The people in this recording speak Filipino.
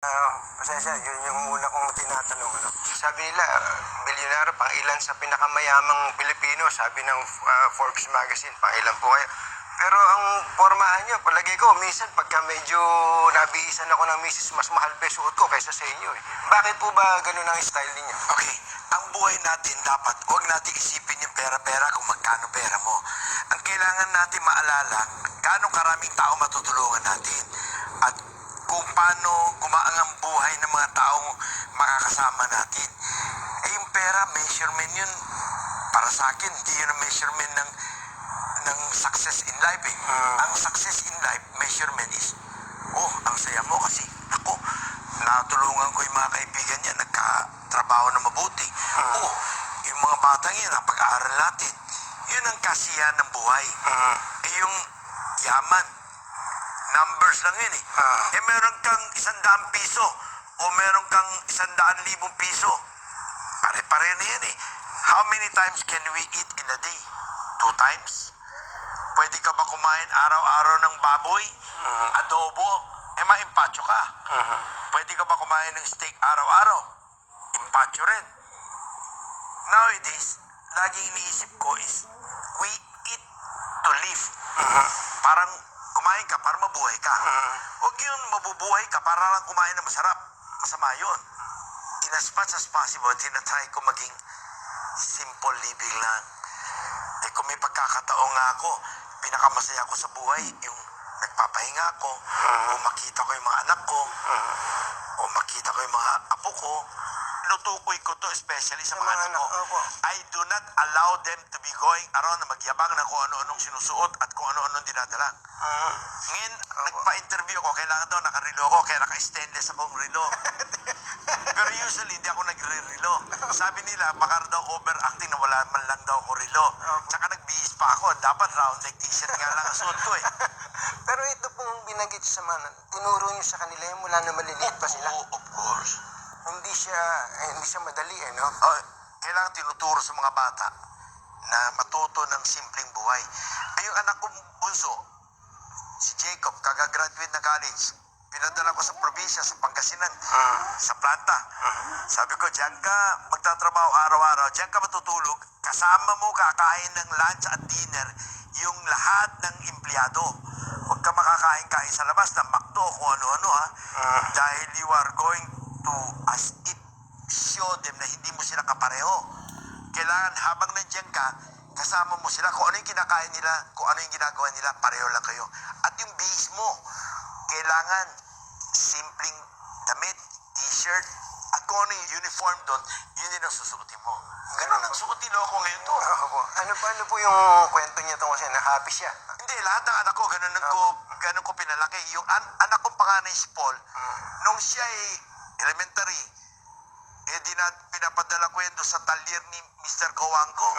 Pasensya, yun yung una kong tinatanong. Ano? Sabi nila, bilyonaryo, pang ilan sa pinakamayamang Pilipino, sabi ng Forbes magazine, pang ilan po kayo. Pero ang pormahan nyo, palagay ko, minsan pagka medyo nabihisan ako ng misis, mas mahal pa yung suot ko kaysa sa inyo. Eh. Bakit po ba ganun ang style ninyo? Okay, ang buhay natin dapat, huwag natin isipin yung pera-pera kung magkano pera mo. Ang kailangan natin maalala, gaano karaming tao matutulungan natin. At kung paano gumaang ang buhay ng mga taong makakasama natin. Eh yung pera, measurement yun. Para sa akin, hindi yun ang measurement ng success in life eh. Ang success in life, measurement is, oh, ang saya mo kasi ako, natulungan ko yung mga kaibigan niya, nagkatrabaho na mabuti. Oh, yung mga batang yan, napag-aaral natin. Yun ang kasiyahan ng buhay. Eh yung yaman, numbers lang yun eh. Eh meron kang 100 piso o meron kang 100,000 piso. Pare-pare na yan eh. How many times can we eat in a day? 2 times? Pwede ka ba kumain araw-araw ng baboy? Adobo? Eh maimpacho ka. Pwede ka ba kumain ng steak araw-araw? Impacho rin. Nowadays, laging iniisip ko is, we eat to live. Parang kumain ka para mabuhay ka. Huwag yun, mabubuhay ka para lang kumain na masarap. Masama yun. In as much as possible, tinatry ko maging simple living lang. Eh kung may pagkakataon nga ako, pinakamasaya ko sa buhay, yung nagpapahinga ako, o makita ko yung mga anak ko, o makita ko yung mga apo ko, lutukoy ko to, especially sa mga anak ko. I do not allow them to be going around na magyabang na kung ano-anong sinusuot at kung ano-anong dinadala. Ngayon, nagpa-interview ko, kailangan daw nakarilo ko, kaya naka-stainless akong rilo. Pero usually, hindi ako nagre-rilo. Sabi nila, baka daw overacting na wala man lang daw ako rilo. Tsaka nagbihis pa ako, dapat round neck t-shirt nga lang ang suot ko eh. Pero ito pong binanggit sa mga, tinuro nyo sa kanila yung mula na maliliit pa sila. Oo, of course. Hindi siya madali eh, no? Oh, kailangan tinuturo sa mga bata na matuto ng simpleng buhay. Ay, yung anak kong bunso, si Jacob, kagagraduate na college, pinadala ko sa probinsya, sa Pangasinan, sa planta. Sabi ko, diyan ka magtatrabaho araw-araw, diyan ka matutulog, kasama mo kakain ng lunch at dinner yung lahat ng empleyado. Huwag ka makakain-kain sa labas ng McDo, kung ano-ano ha. Dahil you are going to, as it show them na hindi mo sila kapareho. Kailangan habang nandiyan ka, kasama mo sila, kung ano yung kinakain nila, kung ano yung ginagawa nila, pareho lang kayo. At yung base mo, kailangan simpleng damit, t-shirt, at kung ano yung uniform doon, yun din ang susuotin mo. Ganun ang suotin ko ngayon to. Ano po yung kwento niya tungkol siya? Na happy siya? Hindi, lahat ng anak ko, ganun ko pinalaki. Yung anak kong panganay si Paul, nung siya ay elementary, eh di na pinapadala ko yan doon sa talyer ni Mr. Coangco.